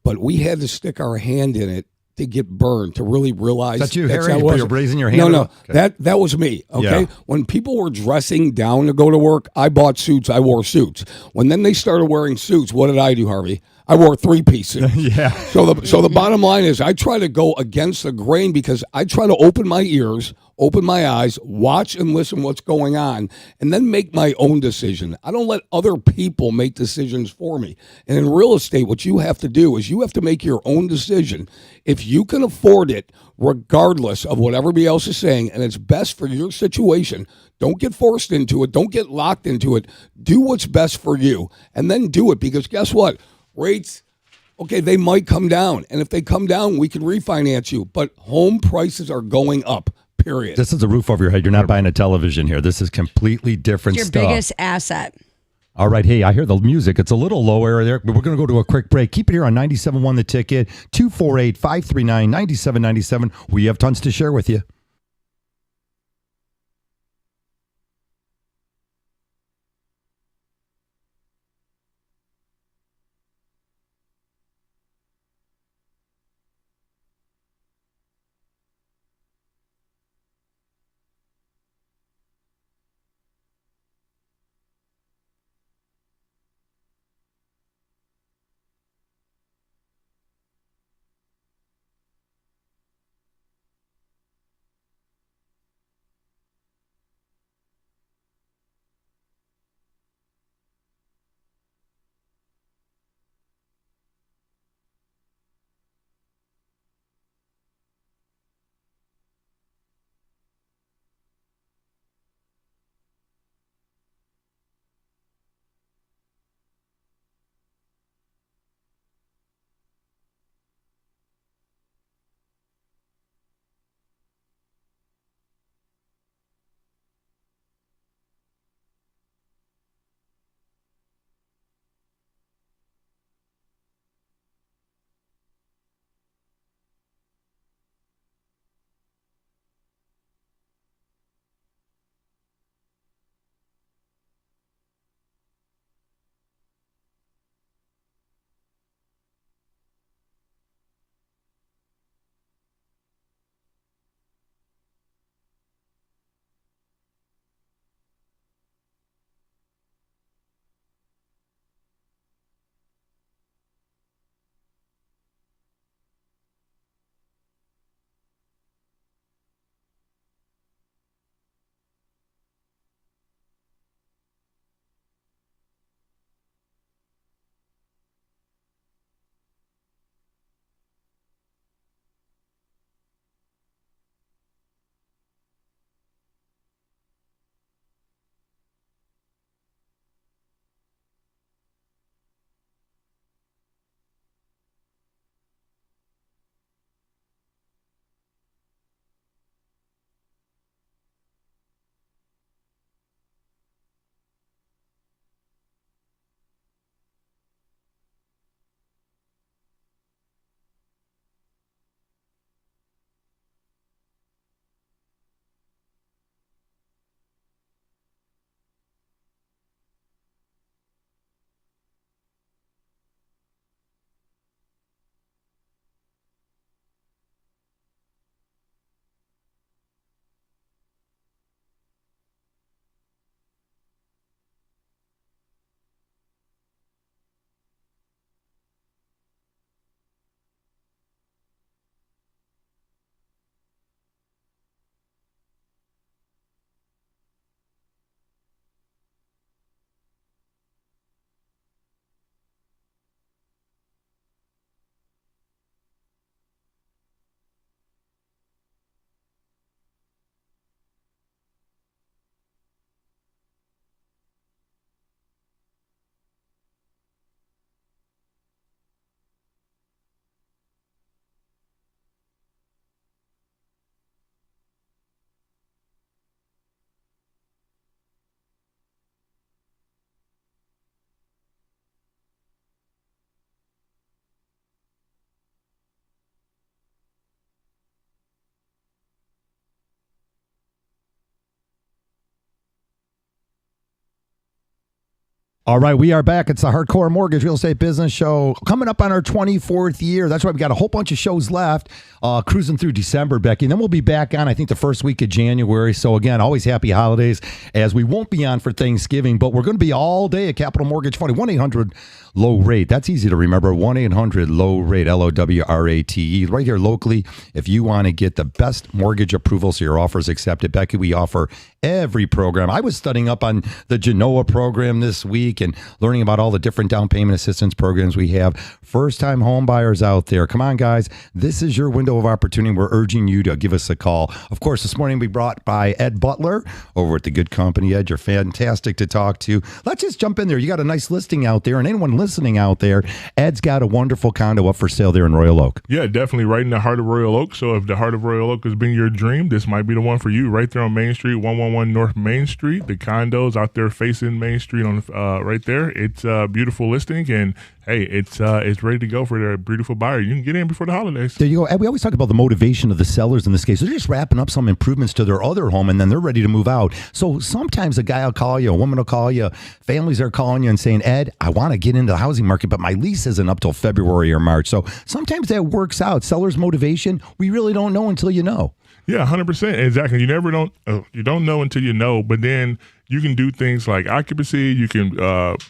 but we had to stick our hand in it to get burned, to really realize That's you, that's Harry? how it You're was. raising your hand? No, Okay. that was me. Okay, Yeah. when people were dressing down to go to work, I bought suits. I wore suits. When then they started wearing suits, what did I do, Harvey? I wore 3-piece suits. Yeah. So the bottom line is, I try to go against the grain because I try to open my ears, open my eyes, watch and listen what's going on, and then make my own decision. I don't let other people make decisions for me. And in real estate, what you have to do is you have to make your own decision. If you can afford it, regardless of what everybody else is saying, and it's best for your situation, don't get forced into it. Don't get locked into it. Do what's best for you, and then do it, because guess what? Rates, okay, they might come down. And if they come down, we can refinance you. But home prices are going up, period. This is a roof over your head. You're not buying a television here. This is completely different Your stuff. biggest asset. All right. Hey, I hear the music. It's a little lower there, but we're going to go to a quick break. Keep it here on 97.1 The Ticket, 248-539-9797. We have tons to share with you. All right, we are back. It's the Hardcore Mortgage Real Estate Business Show coming up on our 24th year. That's why we got a whole bunch of shows left, cruising through December, Becky. And then we'll be back on, I think, the first week of January. So, again, always happy holidays, as we won't be on for Thanksgiving, but we're going to be all day at Capital Mortgage Funding. 1-800-LOW-RATE. That's easy to remember. 1-800-LOW-RATE, LOWRATE. Right here locally, if you want to get the best mortgage approval so your offer is accepted. Becky, we offer every program. I was studying up on the Genoa program this week and learning about all the different down payment assistance programs we have. First-time home buyers out there, come on, guys. This is your window of opportunity. We're urging you to give us a call. Of course, this morning we brought by Ed Butler over at the Good Company. Ed, you're fantastic to talk to. Let's just jump in there. You got a nice listing out there, and anyone listening out there, Ed's got a wonderful condo up for sale there in Royal Oak. Yeah, definitely right in the heart of Royal Oak. So if the heart of Royal Oak has been your dream, this might be the one for you. Right there on Main Street, 111 North Main Street. The condos out there facing Main Street on right there. It's a beautiful listing, and hey, it's ready to go for the beautiful buyer. You can get in before the holidays. There you go. And we always talk about the motivation of the sellers in this case. They're just wrapping up some improvements to their other home, and then they're ready to move out. So sometimes a guy will call you, a woman will call you, families are calling you and saying, Ed, I want to get into the housing market, but my lease isn't up till February or March. So sometimes that works out. Seller's motivation, we really don't know until you know. Yeah, 100%. Exactly. You don't know until you know, but then you can do things like occupancy. You can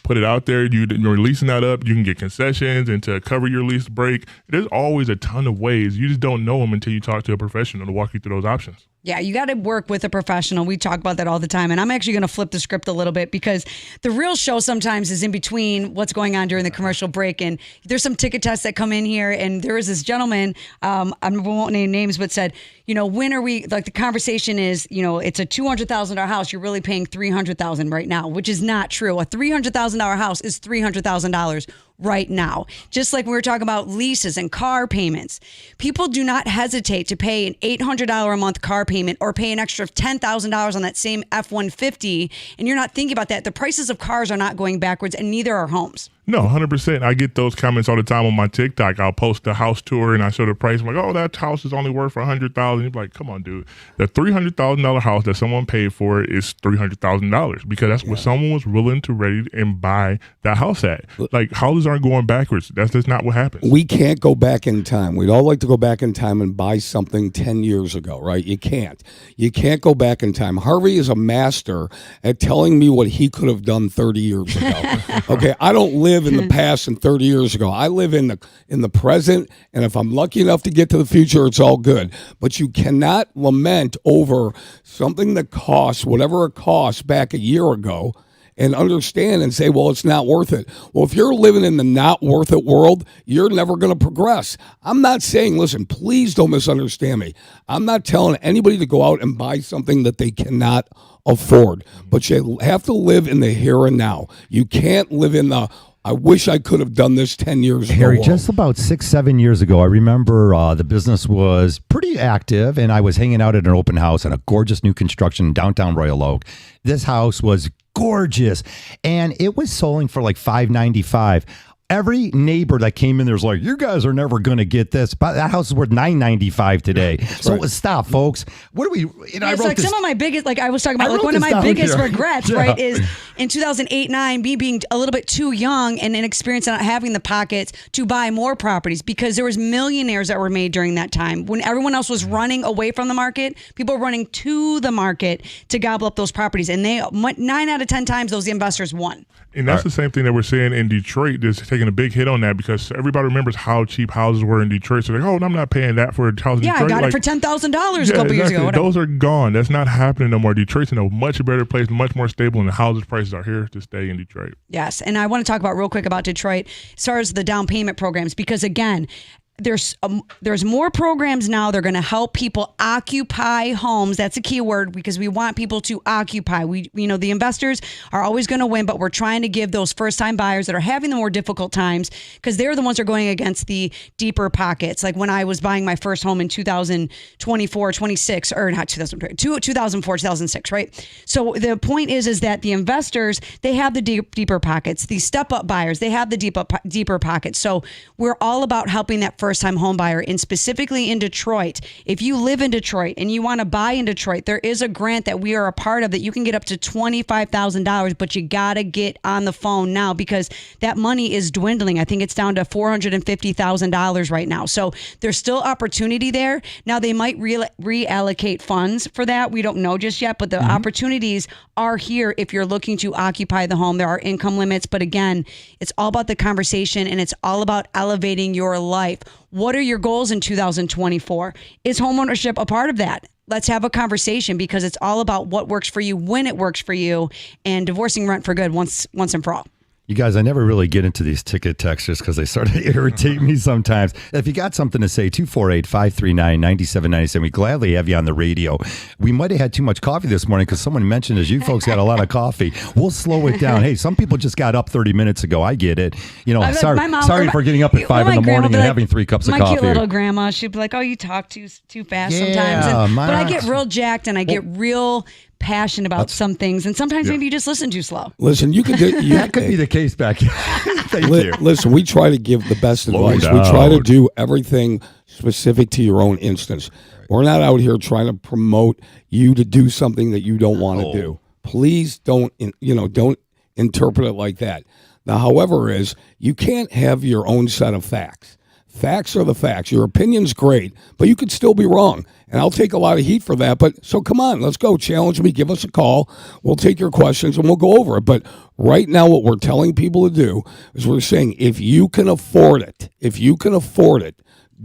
put it out there. You're leasing that up. You can get concessions and to cover your lease break. There's always a ton of ways. You just don't know them until you talk to a professional to walk you through those options. Yeah, you got to work with a professional. We talk about that all the time. And I'm actually going to flip the script a little bit because the real show sometimes is in between what's going on during the commercial break. And there's some ticket tests that come in here. And there was this gentleman, I won't name names, but said, when are we, like the conversation is, it's a $200,000 house. You're really paying $300,000 right now, which is not true. A $300,000 house is $300,000 right now. Just like we were talking about leases and car payments. People do not hesitate to pay an $800 a month car payment or pay an extra $10,000 on that same F-150. And you're not thinking about that. The prices of cars are not going backwards, and neither are homes. No, 100%. I get those comments all the time on my TikTok. I'll post the house tour and I show the price. I'm like, oh, that house is only worth $100,000. You're like, come on, dude. The $300,000 house that someone paid for is $300,000 because that's what someone was willing to ready and buy that house at. Like, houses aren't going backwards. That's just not what happens. We can't go back in time. We'd all like to go back in time and buy something 10 years ago, right? You can't. You can't go back in time. Harvey is a master at telling me what he could have done 30 years ago. Okay, I don't live in the past and 30 years ago. I live in the present, and if I'm lucky enough to get to the future, it's all good. But you cannot lament over something that costs whatever it cost back a year ago and understand and say, well, it's not worth it. Well, if you're living in the not worth it world, you're never going to progress. I'm not saying, listen, please don't misunderstand me. I'm not telling anybody to go out and buy something that they cannot afford, but you have to live in the here and now. You can't live in the I wish I could have done this 10 years ago. Harry, just about 6-7 years ago, I remember the business was pretty active, and I was hanging out at an open house in a gorgeous new construction in downtown Royal Oak. This house was gorgeous, and it was selling for like $595. Every neighbor that came in there was like, you guys are never going to get this. But that house is worth $995 today. So right. Stop, folks. What do we, I wrote like this. Some of my biggest, like I was talking about, like one of my biggest regrets, right, is in 2008-9, me being a little bit too young and inexperienced and not having the pockets to buy more properties because there was millionaires that were made during that time. When everyone else was running away from the market, people were running to the market to gobble up those properties. And 9 out of 10 times, those investors won. And that's the same thing that we're seeing in Detroit. There's taking a big hit on that because everybody remembers how cheap houses were in Detroit. So they're like, oh, I'm not paying that for a house in Detroit. Yeah, I got it for $10,000 a couple years ago. Whatever. Those are gone. That's not happening no more. Detroit's in a much better place, much more stable, and the houses prices are here to stay in Detroit. Yes, and I want to talk about real quick about Detroit as far as the down payment programs because, again, there's more programs now. They're going to help people occupy homes. That's a key word because we want people to occupy. The investors are always going to win, but we're trying to give those first-time buyers that are having the more difficult times because they're the ones that are going against the deeper pockets. Like when I was buying my first home in 2004, 26, or not 2004, 2006, right? So the point is that the investors, they have the deeper pockets. The step-up buyers, they have the deeper pockets. So we're all about helping that first first-time home buyer, and specifically in Detroit, if you live in Detroit and you want to buy in Detroit, there is a grant that we are a part of that you can get up to $25,000, but you got to get on the phone now because that money is dwindling. I think it's down to $450,000 right now. So there's still opportunity there. Now they might reallocate funds for that. We don't know just yet, but the opportunities are here if you're looking to occupy the home. There are income limits, but again, it's all about the conversation and it's all about elevating your life. What are your goals in 2024? Is homeownership a part of that? Let's have a conversation because it's all about what works for you, when it works for you, and divorcing rent for good once and for all. You guys, I never really get into these ticket texters because they sort of irritate me sometimes. If you got something to say, 248-539-9797. We gladly have you on the radio. We might have had too much coffee this morning because someone mentioned as you folks got a lot of coffee. We'll slow it down. Hey, some people just got up 30 minutes ago. I get it. You know, sorry for getting up at 5 in the morning and having 3 cups of coffee. My cute little grandma, she'd be like, oh, you talk too fast sometimes. But I get real jacked and I get real passionate about some things, and sometimes maybe you just listen too slow. Listen, you could do, that could be the case back here. Thank you. Listen, we try to give the best advice. We try to do everything specific to your own instance. We're not out here trying to promote you to do something that you don't want to do. Please don't interpret it like that. The however is you can't have your own set of facts. Facts are the facts. Your opinion's great, but you could still be wrong. And I'll take a lot of heat for that. But so come on, let's go. Challenge me. Give us a call. We'll take your questions and we'll go over it. But right now, what we're telling people to do is we're saying if you can afford it,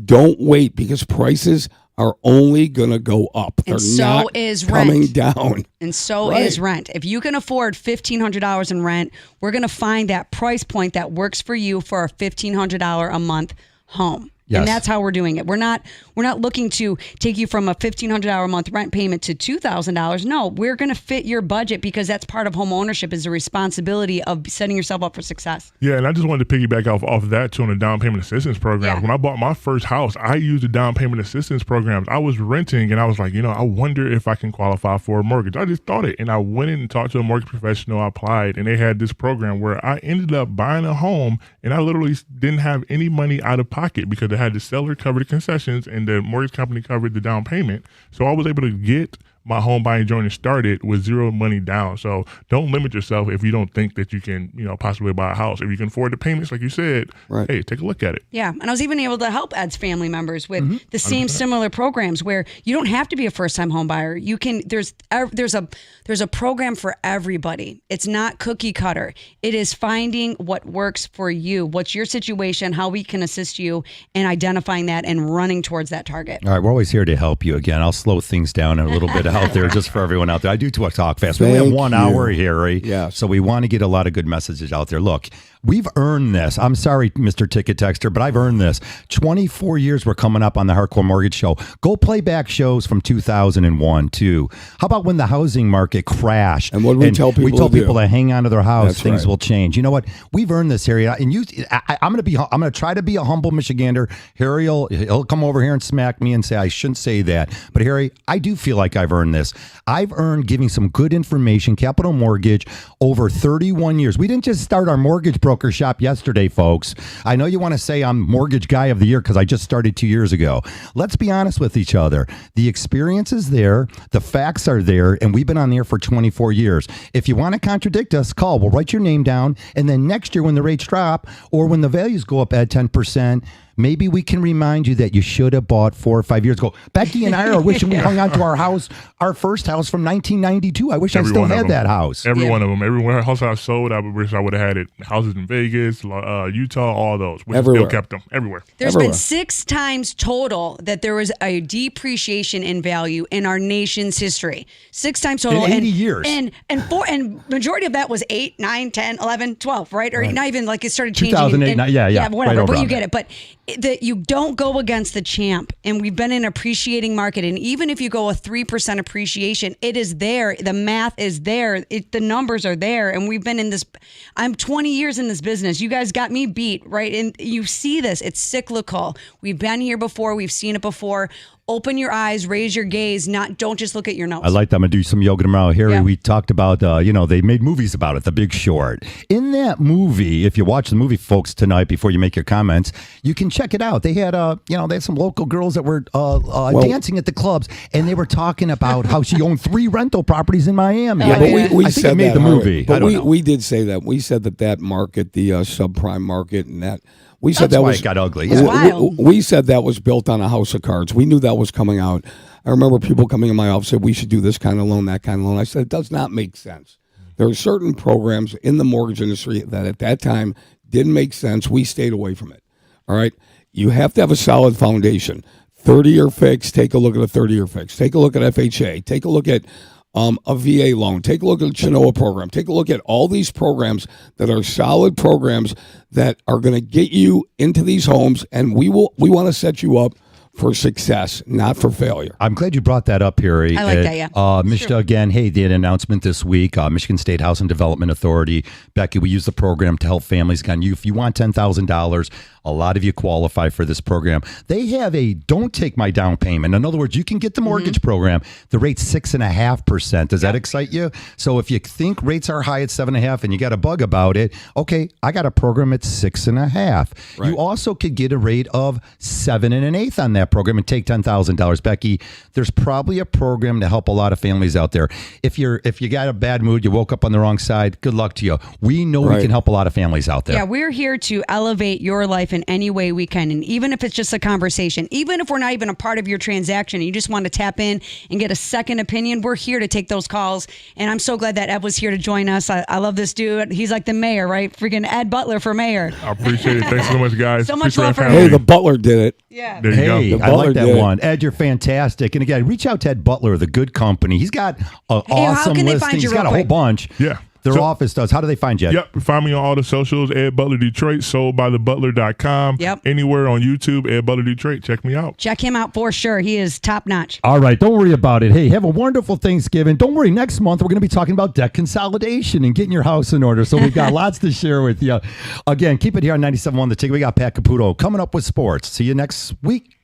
don't wait because prices are only going to go up. They're not coming down. And so is rent. If you can afford $1,500 in rent, we're going to find that price point that works for you for a $1,500 a month home. Yes. And that's how we're doing it. We're not looking to take you from a $1,500 a month rent payment to $2,000. No, we're going to fit your budget because that's part of home ownership is the responsibility of setting yourself up for success. Yeah, and I just wanted to piggyback off of that too on the down payment assistance program. Yeah. When I bought my first house, I used the down payment assistance programs. I was renting and I was like, I wonder if I can qualify for a mortgage. I just thought it. And I went in and talked to a mortgage professional. I applied and they had this program where I ended up buying a home and I literally didn't have any money out of pocket because I had the seller cover the concessions and the mortgage company covered the down payment. So I was able to get my home buying journey started with zero money down. So don't limit yourself if you don't think that you can, possibly buy a house. If you can afford the payments, like you said, hey, take a look at it. Yeah, and I was even able to help Ed's family members with the same 100%. Similar programs where you don't have to be a first-time home buyer. You can. There's a program for everybody. It's not cookie cutter. It is finding what works for you. What's your situation? How we can assist you in identifying that and running towards that target. All right, we're always here to help you. Again, I'll slow things down a little bit out there just for everyone out there. I do talk fast. We have 1 hour, Harry. Yeah. So we want to get a lot of good messages out there. Look, we've earned this. I'm sorry, Mr. Ticket Texter, but I've earned this. 24 years we're coming up on the Hardcore Mortgage Show. Go play back shows from 2001, too. How about when the housing market crashed? And what do we tell people? We tell people to hang on to their house. Things will change. You know what? We've earned this, Harry. And I'm going to try to be a humble Michigander. Harry he'll come over here and smack me and say I shouldn't say that. But Harry, I do feel like I've earned this. I've earned giving some good information, Capital Mortgage, over 31 years. We didn't just start our mortgage broker shop yesterday, folks. I know you want to say I'm Mortgage Guy of the Year because I just started 2 years ago. Let's be honest with each other. The experience is there, the facts are there, and we've been on the air for 24 years. If you want to contradict us, call. We'll write your name down, and then next year when the rates drop or when the values go up at 10%, maybe we can remind you that you should have bought 4 or 5 years ago. Becky and I are wishing we hung on to our house, our first house from 1992. I wish I still had that house. Every one of them. Every house I sold, I wish I would have had it. Houses in Vegas, Utah, all those. We still kept them everywhere. There's been 6 times total that there was a depreciation in value in our nation's history. 6 times total. In 80 years. And majority of that was 8, 9, 10, 11, 12, right? Or not even like it started changing. 2008, yeah, whatever, right but you get it. But that you don't go against the champ, and we've been in an appreciating market, and even if you go a 3% appreciation, it is there. The math is there. The numbers are there, and we've been in this. I'm 20 years in this business. You guys got me beat, right? And you see this. It's cyclical. We've been here before. We've seen it before. open your eyes, raise your gaze, don't just look at your nose. I like that. I'm going to do some yoga tomorrow. Harry, Yeah. we talked about, they made movies about it, The Big Short. In that movie, if you watch the movie, folks, tonight before you make your comments, you can check it out. They had, they had some local girls that were dancing at the clubs, and they were talking about how she owned 3 rental properties in Miami. Yeah, I but think, we I think said it made that, the Howard. movie. I But don't know. we did say that. We said that market, the subprime market, and that we said That's that why was it got ugly. It's Yeah. wild. we said that was built on a house of cards. We knew that was coming out. I remember people coming in my office said we should do this kind of loan, that kind of loan. I said it does not make sense. There are certain programs in the mortgage industry that at that time didn't make sense. We stayed away from it. All right. You have to have a solid foundation. 30-year fix. Take a look at a 30-year fix. Take a look at FHA. Take a look at a VA loan. Take a look at the Chenoa program. Take a look at all these programs that are solid programs that are going to get you into these homes, and we want to set you up for success, not for failure. I'm glad you brought that up, Harry. I like that, yeah. Michigan, again, hey, they had an announcement this week, Michigan State Housing Development Authority. Becky, we use the program to help families. Again, if you want $10,000, a lot of you qualify for this program. They have a don't take my down payment. In other words, you can get the mortgage program. The rate's 6.5%. Does that excite you? So if you think rates are high at 7.5 and you got a bug about it, okay, I got a program at 6.5. Right. You also could get a rate of 7 1/8 on that program and take $10,000. Becky, there's probably a program to help a lot of families out there. If you got a bad mood, you woke up on the wrong side, good luck to you. We know we Right. can help a lot of families out there. Yeah, we're here to elevate your life in any way we can. And even if it's just a conversation, even if we're not even a part of your transaction, and you just want to tap in and get a second opinion, we're here to take those calls. And I'm so glad that Ed was here to join us. I love this dude. He's like the mayor, right? Freaking Ed Butler for mayor. I appreciate it. Thanks so much, guys. So much Appreciate love for having Hey, me. the butler did it. Yeah. There you Hey, go. The I like Butler that did it. one. Ed, you're fantastic. And again, reach out to Ed Butler, the good company. He's got an Hey, how awesome can they listing. find you He's got real a whole quick? bunch. Yeah. Their So- office does. How do they find you, Ed? Yep. Find me on all the socials, Ed Butler Detroit, soldbythebutler.com. Yep. Anywhere on YouTube, Ed Butler Detroit. Check me out. Check him out for sure. He is top notch. All right, don't worry about it. Hey, have a wonderful Thanksgiving. Don't worry, next month we're going to be talking about debt consolidation and getting your house in order. So we've got lots to share with you. Again, keep it here on 97.1 The Ticket. We got Pat Caputo coming up with sports. See you next week.